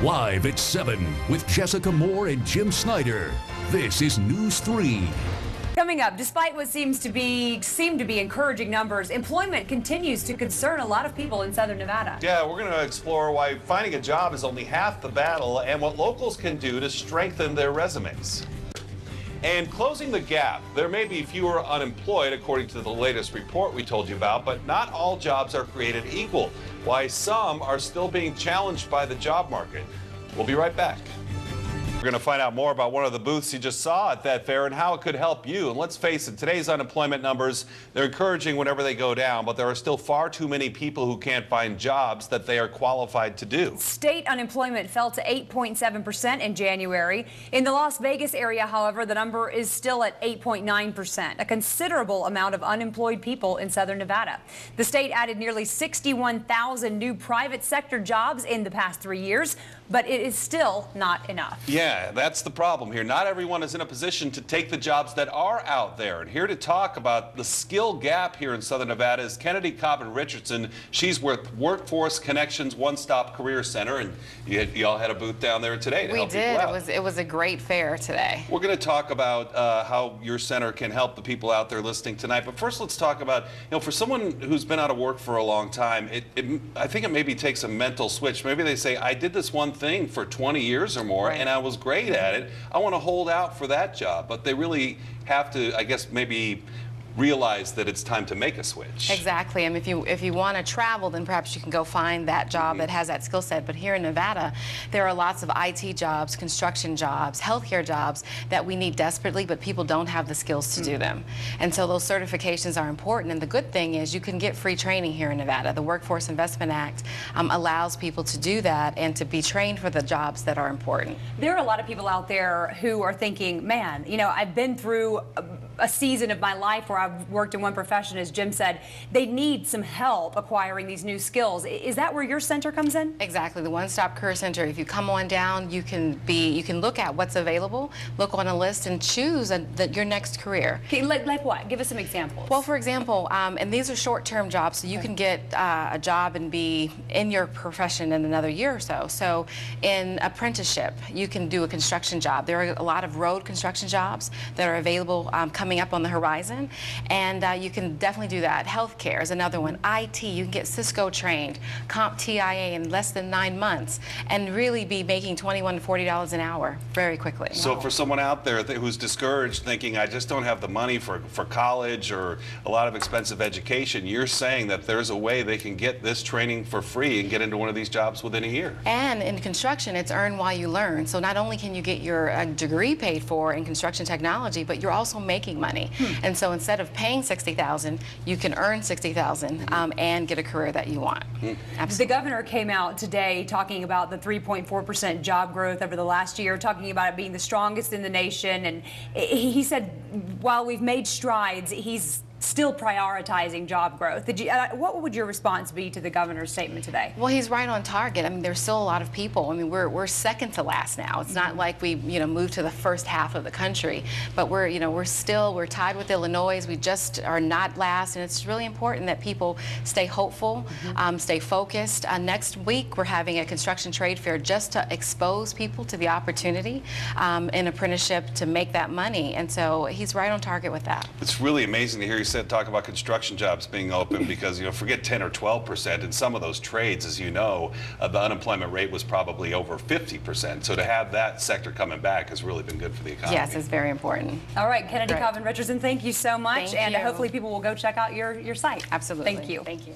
Live at 7 with Jessica Moore and Jim Snyder. This is News 3. Coming up, despite what seem to be encouraging numbers, employment continues to concern a lot of people in Southern Nevada. Yeah, we're going to explore why finding a job is only half the battle and what locals can do to strengthen their resumes. And closing the gap, there may be fewer unemployed according to the latest report we told you about, but not all jobs are created equal. Why some are still being challenged by the job market. We'll be right back. We're going to find out more about one of the booths you just saw at that fair and how it could help you. And let's face it, today's unemployment numbers, they're encouraging whenever they go down, but there are still far too many people who can't find jobs that they are qualified to do. State unemployment fell to 8.7% in January. In the Las Vegas area, however, the number is still at 8.9%, a considerable amount of unemployed people in Southern Nevada. The state added nearly 61,000 new private sector jobs in the past 3 years, but it is still not enough. Yeah, that's the problem here. Not everyone is in a position to take the jobs that are out there. And here to talk about the skill gap here in Southern Nevada is Kenadie Cobbin Richardson. She's with Workforce Connections One-Stop Career Center, and you all had a booth down there today to help people out. We did. It was a great fair today. We're going to talk about how your center can help the people out there listening tonight. But first, let's talk about, for someone who's been out of work for a long time, I think it maybe takes a mental switch. Maybe they say, I did this one thing for 20 years or more, and I was great at it. I want to hold out for that job, but they really have to, I guess, maybe realize that it's time to make a switch. Exactly. And if you want to travel, then perhaps you can go find that job that has that skill set. But here in Nevada, there are lots of IT jobs, construction jobs, healthcare jobs that we need desperately, but people don't have the skills to do them. And so those certifications are important. And the good thing is you can get free training here in Nevada. The Workforce Investment Act allows people to do that and to be trained for the jobs that are important. There are a lot of people out there who are thinking, man, I've been through a season of my life where I've worked in one profession, as Jim said. They need some help acquiring these new skills. Is that where your center comes in? Exactly, the One-Stop Career Center. If you come on down, you can look at what's available, look on a list, and choose your next career. Okay, like what? Give us some examples. Well, for example, and these are short-term jobs, so you can get a job and be in your profession in another year or so. So in apprenticeship, you can do a construction job. There are a lot of road construction jobs that are available coming up on the horizon, and you can definitely do that. Healthcare is another one. IT, you can get Cisco trained, comp TIA in less than 9 months, and really be making $21 to $40 an hour very quickly. So for someone out there who's discouraged, thinking, I just don't have the money for college or a lot of expensive education, you're saying that there's a way they can get this training for free and get into one of these jobs within a year. And in construction, it's earn while you learn. So not only can you get your degree paid for in construction technology, but you're also making money. And so instead of paying $60,000, you can earn $60,000 and get a career that you want. Absolutely. The governor came out today talking about the 3.4% job growth over the last year, talking about it being the strongest in the nation. And he said, while we've made strides, he's still prioritizing job growth. What would your response be to the governor's statement today? Well, he's right on target. I mean, there's still a lot of people. I mean, we're second to last now. It's not like we moved to the first half of the country, but we're tied with Illinois. We just are not last, and it's really important that people stay hopeful, stay focused. Next week, we're having a construction trade fair just to expose people to the opportunity in apprenticeship to make that money, and so he's right on target with that. It's really amazing to hear you talk about construction jobs being open because, forget 10 or 12%. In some of those trades, as you know, the unemployment rate was probably over 50%. So to have that sector coming back has really been good for the economy. Yes, it's very important. All right, Kenadie Cobbin Richardson, thank you so much. Thank you. Hopefully people will go check out your site. Absolutely. Thank you. Thank you.